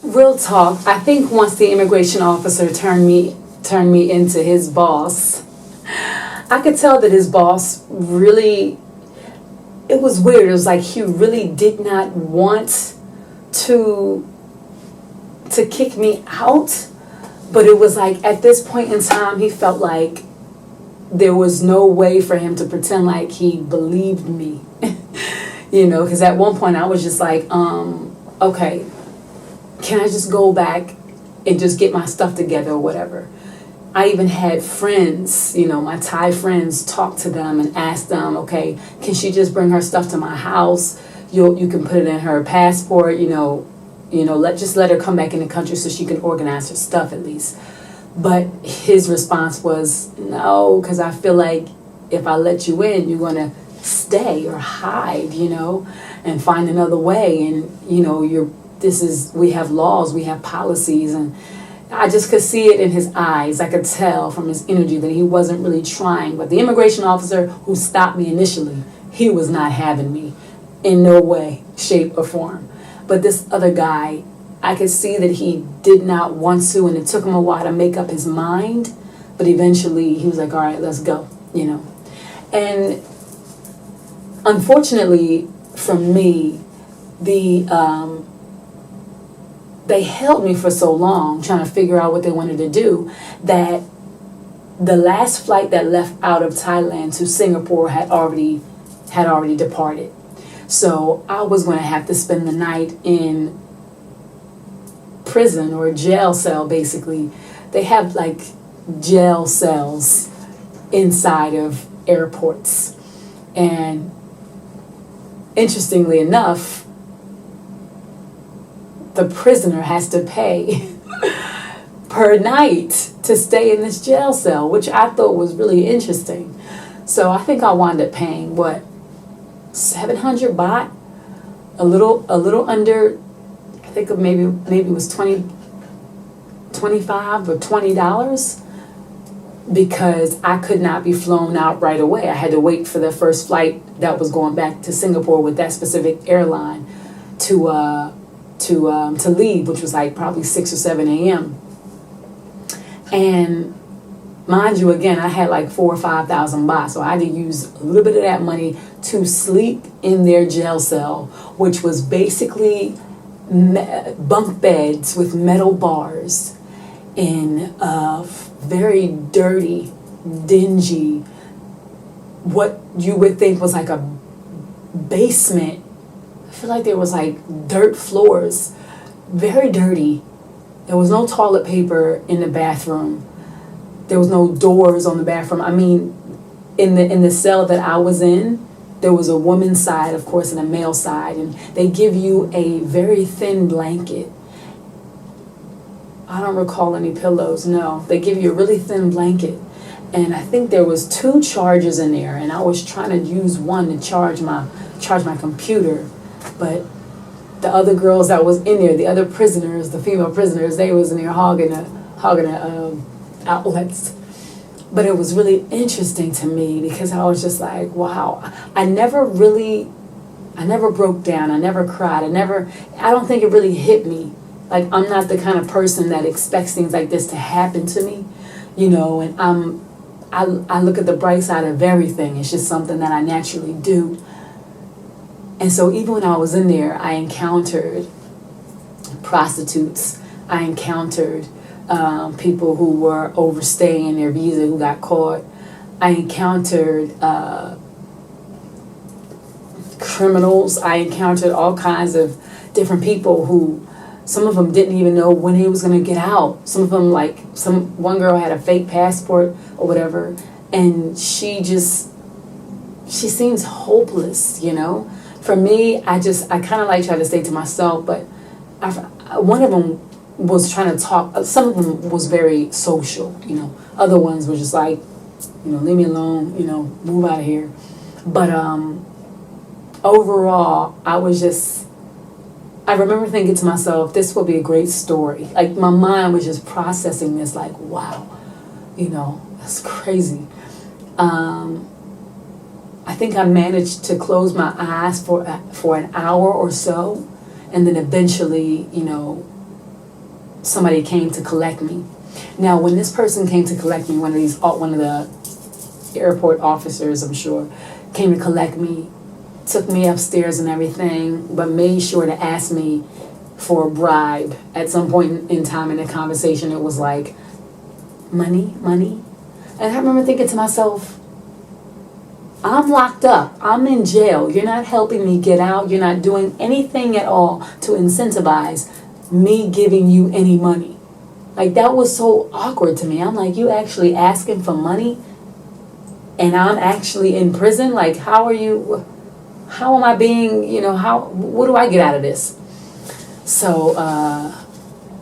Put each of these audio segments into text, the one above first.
Real talk. I think once the immigration officer turned me into his boss, I could tell that his boss really, it was weird. It was like he really did not want to kick me out, but it was like at this point in time he felt like there was no way for him to pretend like he believed me. Because at one point I was just like, okay, can I just go back and just get my stuff together or whatever. I even had friends, my Thai friends, talk to them and ask them, okay, can she just bring her stuff to my house? You can put it in her passport, let her come back in the country so she can organize her stuff at least. But his response was, no, because I feel like if I let you in, you're going to stay or hide, and find another way. And, we have laws, we have policies, and I just could see it in his eyes. I could tell from his energy that he wasn't really trying. But the immigration officer who stopped me initially, he was not having me in no way, shape, or form. But this other guy, I could see that he did not want to, and it took him a while to make up his mind. But eventually he was like, all right, let's go, And unfortunately for me, they held me for so long trying to figure out what they wanted to do that the last flight that left out of Thailand to Singapore had already departed. So I was going to have to spend the night in prison or a jail cell, basically. They have like jail cells inside of airports. And interestingly enough, the prisoner has to pay per night to stay in this jail cell, which I thought was really interesting. So I think I wound up paying 700 baht, a little under. I think maybe it was 25 or $20, because I could not be flown out right away. I had to wait for the first flight that was going back to Singapore with that specific airline to leave, which was like probably 6 or 7 a.m. And mind you, again, I had like 4,000 or 5,000 baht, so I had to use a little bit of that money to sleep in their jail cell, which was basically bunk beds with metal bars in a very dirty, dingy, what you would think was like a basement. I feel like there was like dirt floors, very dirty. There was no toilet paper in the bathroom. There was no doors on the bathroom. I mean, in the cell that I was in, there was a woman's side, of course, and a male side, and they give you a very thin blanket. I don't recall any pillows, no. They give you a really thin blanket. And I think there was 2 chargers in there, and I was trying to use one to charge my computer. But the other girls that was in there, the other prisoners, the female prisoners, they was in there hogging the outlets. But it was really interesting to me because I was just like, wow. I never broke down. I never cried. I don't think it really hit me. Like, I'm not the kind of person that expects things like this to happen to me, and I look at the bright side of everything. It's just something that I naturally do. And so even when I was in there, I encountered prostitutes. I encountered people who were overstaying their visa who got caught. I encountered criminals. I encountered all kinds of different people who, some of them didn't even know when he was going to get out. Some of them, one girl had a fake passport or whatever, and she seems hopeless, For me, I kind of try to stay to myself, but one of them was trying to talk. Some of them was very social, Other ones were just like, leave me alone, move out of here. But overall, I remember thinking to myself, this will be a great story. Like, my mind was just processing this, like, wow, that's crazy. I think I managed to close my eyes for an hour or so, and then eventually, somebody came to collect me. Now, when this person came to collect me, one of the airport officers, I'm sure, came to collect me, took me upstairs and everything, but made sure to ask me for a bribe. At some point in time in the conversation, it was like, money. And I remember thinking to myself, I'm locked up. I'm in jail. You're not helping me get out. You're not doing anything at all to incentivize me giving you any money. Like, that was so awkward to me. I'm like, you actually asking for money and I'm actually in prison? Like, how am I being, what do I get out of this? So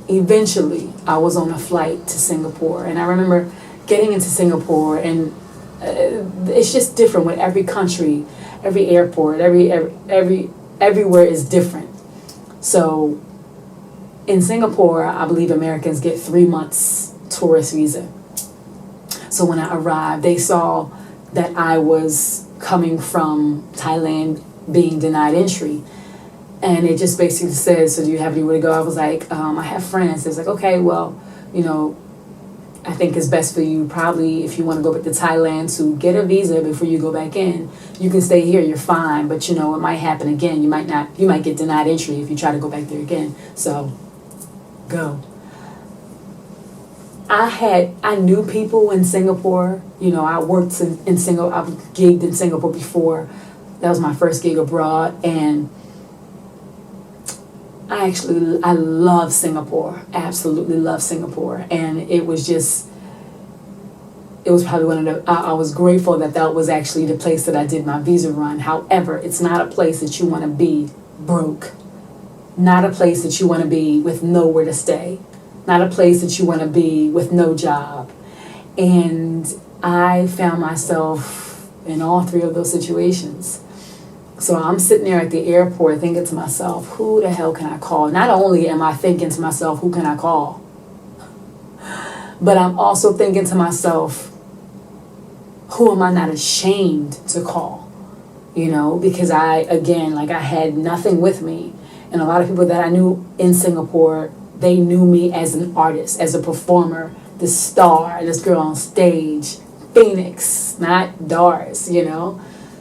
eventually I was on a flight to Singapore, and I remember getting into Singapore, and it's just different with every country, every airport, everywhere is different. So in Singapore, I believe Americans get 3 months tourist visa. So when I arrived, they saw that I was coming from Thailand, being denied entry. And it just basically said, so do you have anywhere to go? I was like, I have friends. It's like, okay, well, I think it's best for you probably, if you want to go back to Thailand, to get a visa before you go back in. You can stay here, you're fine, but it might happen again. You might get denied entry if you try to go back there again. So go. I knew people in Singapore. I worked in Singapore. I gigged in Singapore before. That was my first gig abroad, and I love Singapore. Absolutely love Singapore. And it was probably one of I was grateful that was actually the place that I did my visa run. However, it's not a place that you want to be broke. Not a place that you want to be with nowhere to stay. Not a place that you want to be with no job. And I found myself in all three of those situations. So I'm sitting there at the airport thinking to myself, who the hell can I call? Not only am I thinking to myself, who can I call? But I'm also thinking to myself, who am I not ashamed to call? Because I had nothing with me. And a lot of people that I knew in Singapore, they knew me as an artist, as a performer, the star, this girl on stage, Phoenix, not Doris,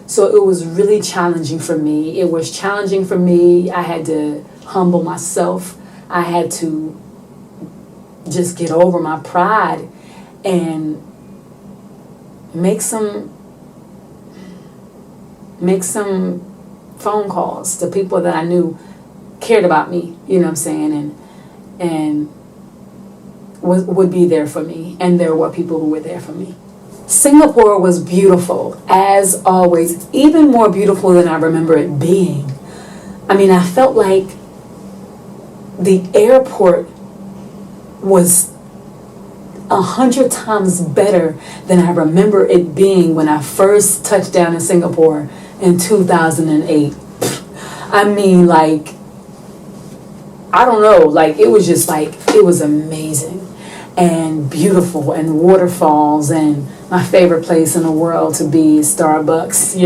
So it was really challenging for me. I had to humble myself. I had to just get over my pride and make some phone calls to people that I knew cared about me, and would be there for me. And there were people who were there for me. Singapore was beautiful, as always, even more beautiful than I remember it being. I felt like the airport was 100 times better than I remember it being when I first touched down in Singapore in 2008. I don't know, it was amazing and beautiful, and waterfalls, and my favorite place in the world to be is Starbucks,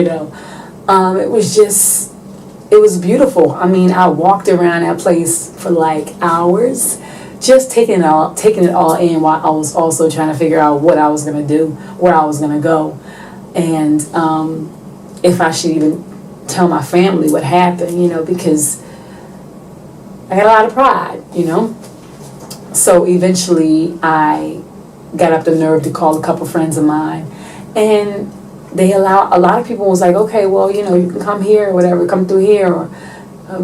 it was beautiful. I walked around that place for hours, just taking it all in, while I was also trying to figure out what I was going to do, where I was going to go, and if I should even tell my family what happened, because I got a lot of pride, So eventually I got up the nerve to call a couple friends of mine, and a lot of people was like, okay, well, you can come here or whatever, come through here, or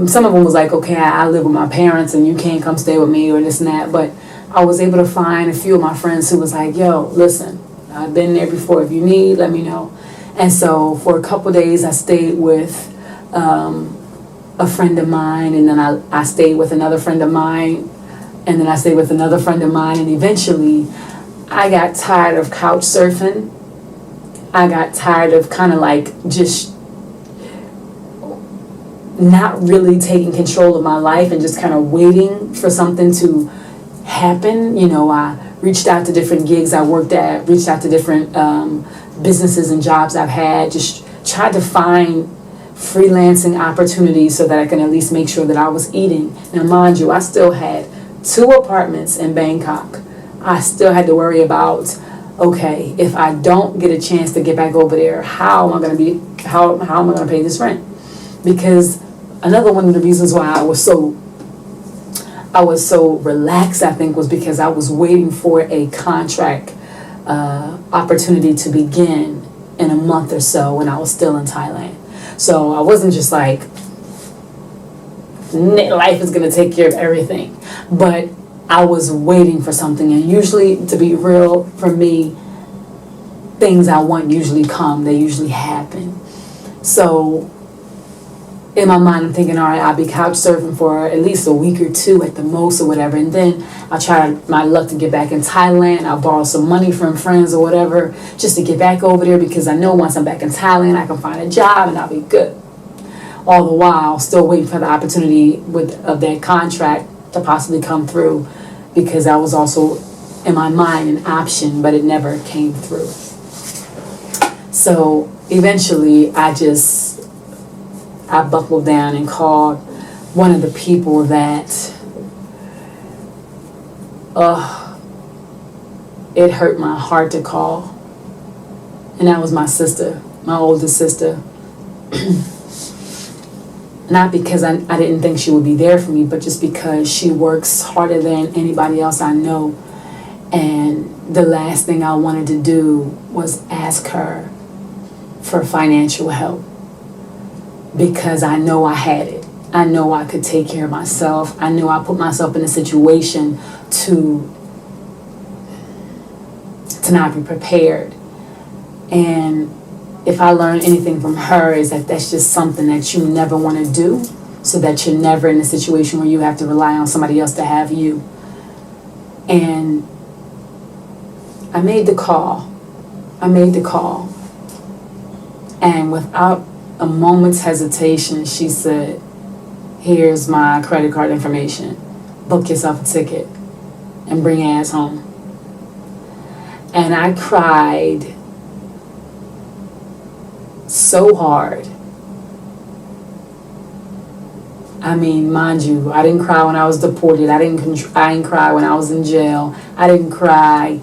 some of them was like, okay, I live with my parents and you can't come stay with me or this and that. But I was able to find a few of my friends who was like, yo, listen, I've been there before, if you need, let me know. And so for a couple days I stayed with a friend of mine, and then I stayed with another friend of mine, and then I stayed with another friend of mine, and eventually I got tired of couch surfing. I got tired of just not really taking control of my life and just kind of waiting for something to happen. I reached out to different gigs I worked at, reached out to different businesses and jobs I've had, just tried to find freelancing opportunities so that I can at least make sure that I was eating. Now, mind you, I still had 2 apartments in Bangkok, I still had to worry about, okay, if I don't get a chance to get back over there, how am I going to pay this rent? Because another one of the reasons why I was so relaxed, I think, was because I was waiting for a contract opportunity to begin in a month or so when I was still in Thailand. So I wasn't just like, life is going to take care of everything. But I was waiting for something. And usually, to be real, for me, things I want usually come. They usually happen. So in my mind, I'm thinking, all right, I'll be couch surfing for at least a week or 2 at the most or whatever. And then I'll try my luck to get back in Thailand. I'll borrow some money from friends or whatever just to get back over there, because I know once I'm back in Thailand, I can find a job and I'll be good. All the while, still waiting for the opportunity of that contract to possibly come through, because that was also in my mind an option, but it never came through. So eventually I buckled down and called one of the people that it hurt my heart to call, and that was my sister, my oldest sister. Not because I didn't think she would be there for me, but just because she works harder than anybody else I know. And the last thing I wanted to do was ask her for financial help, because I know I had it. I know I could take care of myself. I knew I put myself in a situation to not be prepared. And if I learned anything from her, is that that's just something that you never want to do, so that you're never in a situation where you have to rely on somebody else to have you. And I made the call. And without a moment's hesitation, she said, here's my credit card information. Book yourself a ticket and bring your ass home. And I cried so hard. I mean, mind you, I didn't cry when I was deported. I didn't cry when I was in jail. I didn't cry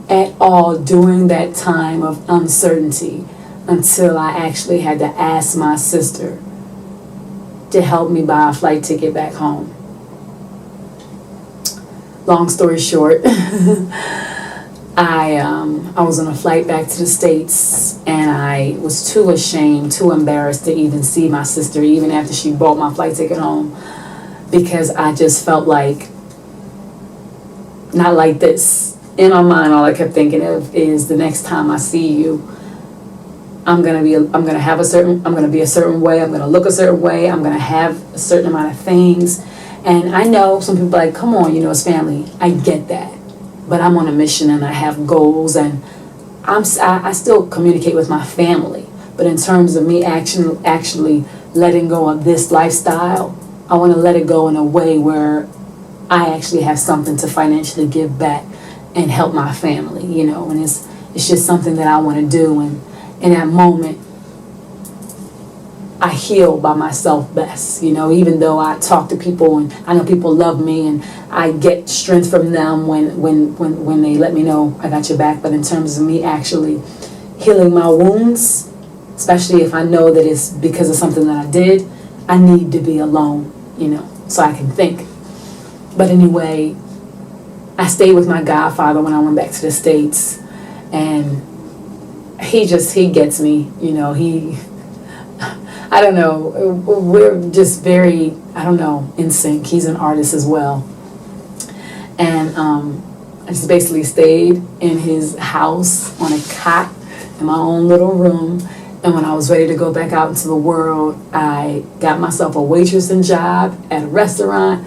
at all during that time of uncertainty, until I actually had to ask my sister to help me buy a flight ticket back home. Long story short, I was on a flight back to the States, and I was too ashamed, too embarrassed to even see my sister, even after she bought my flight ticket home, because I just felt like, not like this. In my mind, all I kept thinking of is, the next time I see you, I'm gonna be a certain way, I'm gonna look a certain way, I'm gonna have a certain amount of things. And I know some people are like, come on, it's family. I get that. But I'm on a mission and I have goals, and I still communicate with my family. But in terms of me actually letting go of this lifestyle, I want to let it go in a way where I actually have something to financially give back and help my family, and it's just something that I want to do. And in that moment, I heal by myself best, even though I talk to people and I know people love me and I get strength from them when they let me know I got your back. But in terms of me actually healing my wounds, especially if I know that it's because of something that I did, I need to be alone, so I can think. But anyway, I stayed with my godfather when I went back to the States, and he gets me, I don't know, we're just very, in sync. He's an artist as well. And I just basically stayed in his house on a cot in my own little room. And when I was ready to go back out into the world, I got myself a waitressing job at a restaurant,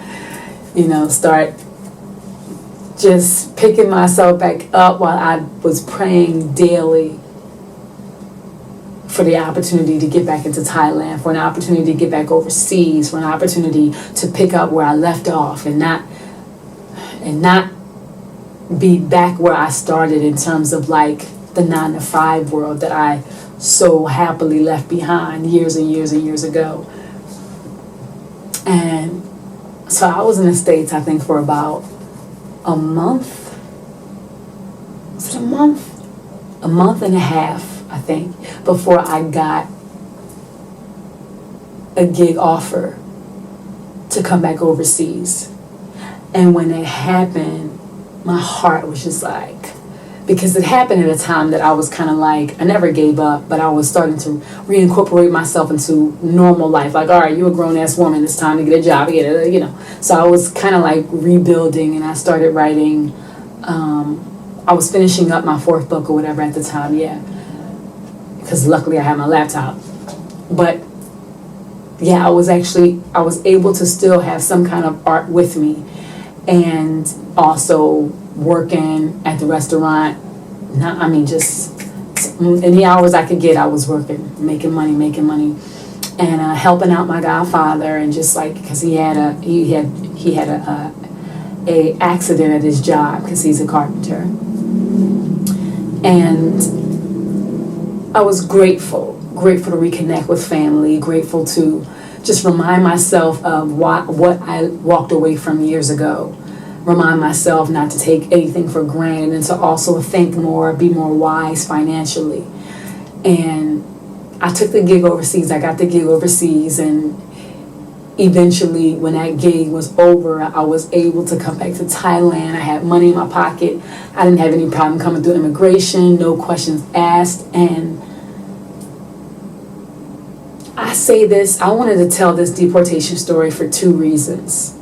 start just picking myself back up while I was praying daily for the opportunity to get back into Thailand, for an opportunity to get back overseas, for an opportunity to pick up where I left off, and not be back where I started in terms of like the 9-to-5 world that I so happily left behind years and years and years ago. And so I was in the States, I think, for about a month. Was it a month? A month and a half, I think, before I got a gig offer to come back overseas. And when it happened, my heart was just like, because it happened at a time that I was kind of like, I never gave up, but I was starting to reincorporate myself into normal life. Like, all right, you're a grown-ass woman, it's time to get a job, you know. So I was kind of like rebuilding, and I started writing. I was finishing up my 4th book or whatever at the time, because luckily I had my laptop. But yeah, I was able to still have some kind of art with me, and also working at the restaurant. Just in the hours I could get, I was working, making money, and helping out my godfather, and just like, because he had a accident at his job because he's a carpenter, and I was grateful to reconnect with family, grateful to just remind myself of what I walked away from years ago. Remind myself not to take anything for granted, and to also think more, be more wise financially. And I took the gig overseas. I got the gig overseas, and eventually when that gig was over, I was able to come back to Thailand. I had money in my pocket. I didn't have any problem coming through immigration, no questions asked. And I say this, I wanted to tell this deportation story for 2 reasons.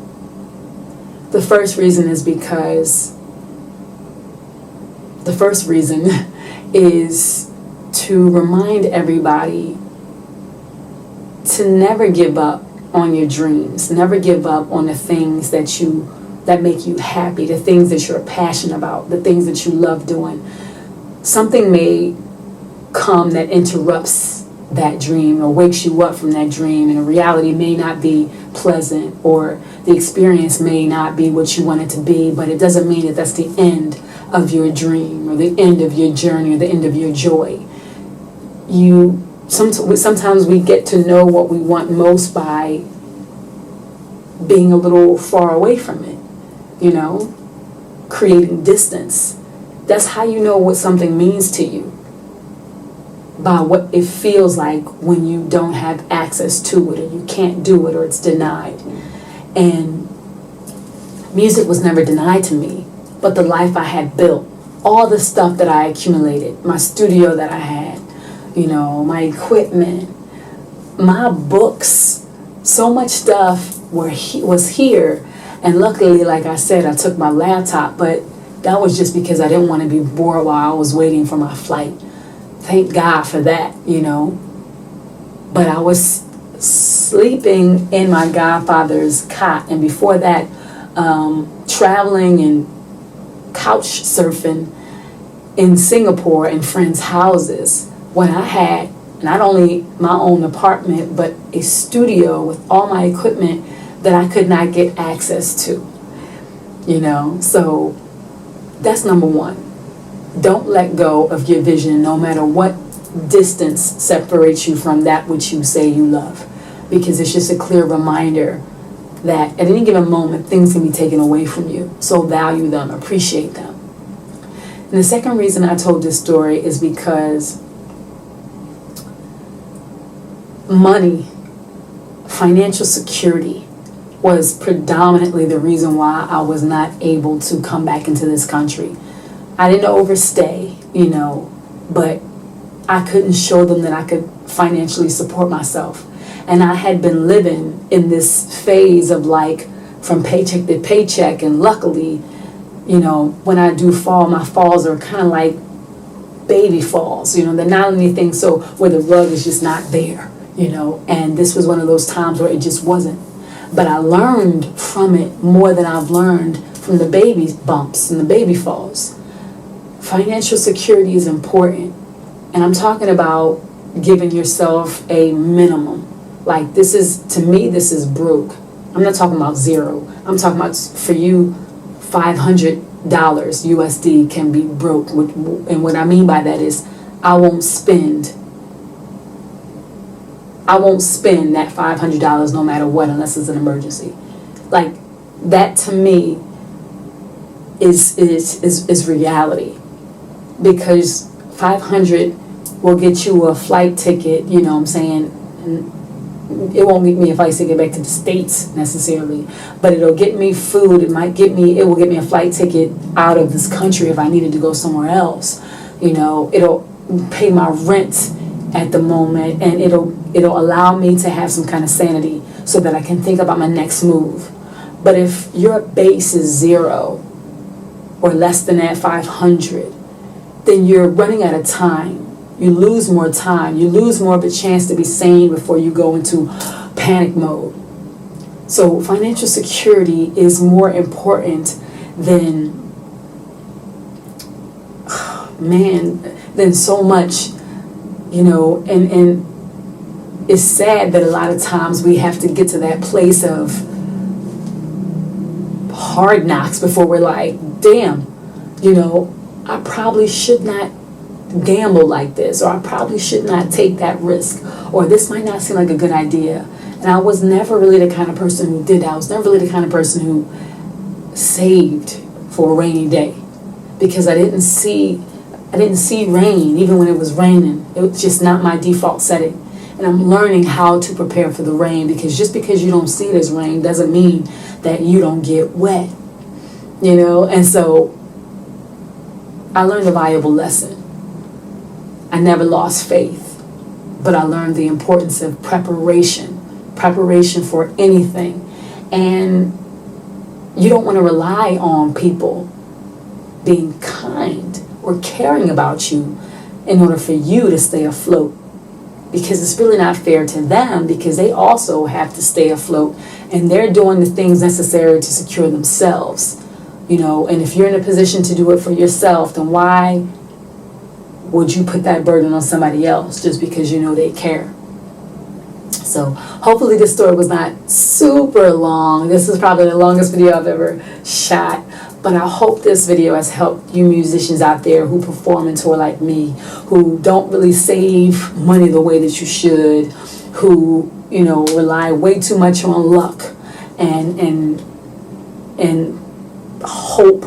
The first reason is because is to remind everybody to never give up on your dreams, never give up on the things that make you happy, the things that you're passionate about, the things that you love doing. Something may come that interrupts that dream or wakes you up from that dream, and the reality may not be pleasant, or the experience may not be what you want it to be, but it doesn't mean that that's the end of your dream, or the end of your journey, or the end of your joy. Sometimes we get to know what we want most by being a little far away from it, creating distance. That's how you know what something means to you, by what it feels like when you don't have access to it, or you can't do it, or it's denied. And music was never denied to me, but the life I had built, all the stuff that I accumulated, my studio that I had, my equipment, my books, so much stuff was here. And luckily, like I said, I took my laptop, but that was just because I didn't want to be bored while I was waiting for my flight. Thank God for that, But I was sleeping in my godfather's cot, and before that, traveling and couch surfing in Singapore in friends' houses, when I had not only my own apartment, but a studio with all my equipment that I could not get access to, So that's number one. Don't let go of your vision, no matter what distance separates you from that which you say you love, because it's just a clear reminder that at any given moment, things can be taken away from you. So value them, appreciate them. And the second reason I told this story is because money, financial security, was predominantly the reason why I was not able to come back into this country. I didn't overstay, but I couldn't show them that I could financially support myself. And I had been living in this phase of like from paycheck to paycheck, and luckily, when I do fall, my falls are kind of like baby falls, they're not anything so where the rug is just not there, and this was one of those times where it just wasn't. But I learned from it more than I've learned from the baby bumps and the baby falls. Financial security is important, and I'm talking about giving yourself a minimum. Like, this is broke. I'm not talking about zero. I'm talking about, for you, $500 USD can be broke. And what I mean by that is I won't spend I won't spend that $500 no matter what unless it's an emergency. Like, that to me is reality, because 500 will get you a flight ticket, you know what I'm saying? It won't get me a flight ticket back to the States necessarily, but it'll get me food. It will get me a flight ticket out of this country if I needed to go somewhere else. You know, it'll pay my rent at the moment, and it'll allow me to have some kind of sanity so that I can think about my next move. But if your base is 0 or less than that 500, then you're running out of time. You lose more time. You lose more of a chance to be sane before you go into panic mode. So financial security is more important than, than so much, you know, and it's sad that a lot of times we have to get to that place of hard knocks before we're like, damn, you know, I probably should not gamble like this, or I probably should not take that risk, or this might not seem like a good idea. And I was never really the kind of person who did that. I was never really the kind of person who saved for a rainy day, because I didn't see rain even when it was raining. It was just not my default setting. And I'm learning how to prepare for the rain, because just because you don't see it as rain doesn't mean that you don't get wet, you know. And so I learned a valuable lesson. I never lost faith, but I learned the importance of preparation for anything. And you don't want to rely on people being kind or caring about you in order for you to stay afloat, because it's really not fair to them, because they also have to stay afloat and they're doing the things necessary to secure themselves, you know. And if you're in a position to do it for yourself, then why would you put that burden on somebody else just because you know they care? So hopefully this story was not super long. This is probably the longest video I've ever shot, but I hope this video has helped you musicians out there who perform and tour like me, who don't really save money the way that you should, who, you know, rely way too much on luck and hope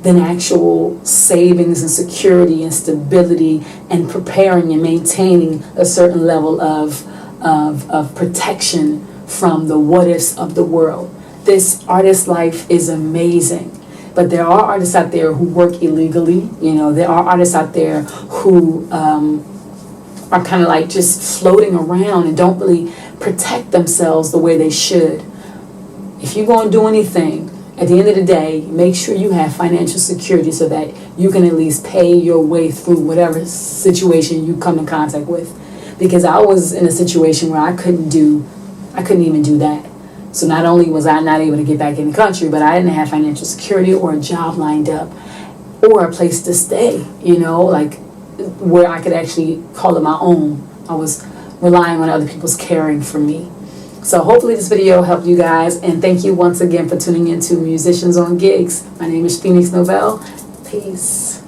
than actual savings and security and stability and preparing and maintaining a certain level of protection from the what ifs of the world. This artist life is amazing, but there are artists out there who work illegally. You know, there are artists out there who are kind of like just floating around and don't really protect themselves the way they should. If you're going to do anything, at the end of the day, make sure you have financial security so that you can at least pay your way through whatever situation you come in contact with. Because I was in a situation where I couldn't even do that. So not only was I not able to get back in the country, but I didn't have financial security or a job lined up or a place to stay, you know, like where I could actually call it my own. I was relying on other people's caring for me. So hopefully this video helped you guys, and thank you once again for tuning in to Musicians on Gigs. My name is Phoenix Novell. Peace.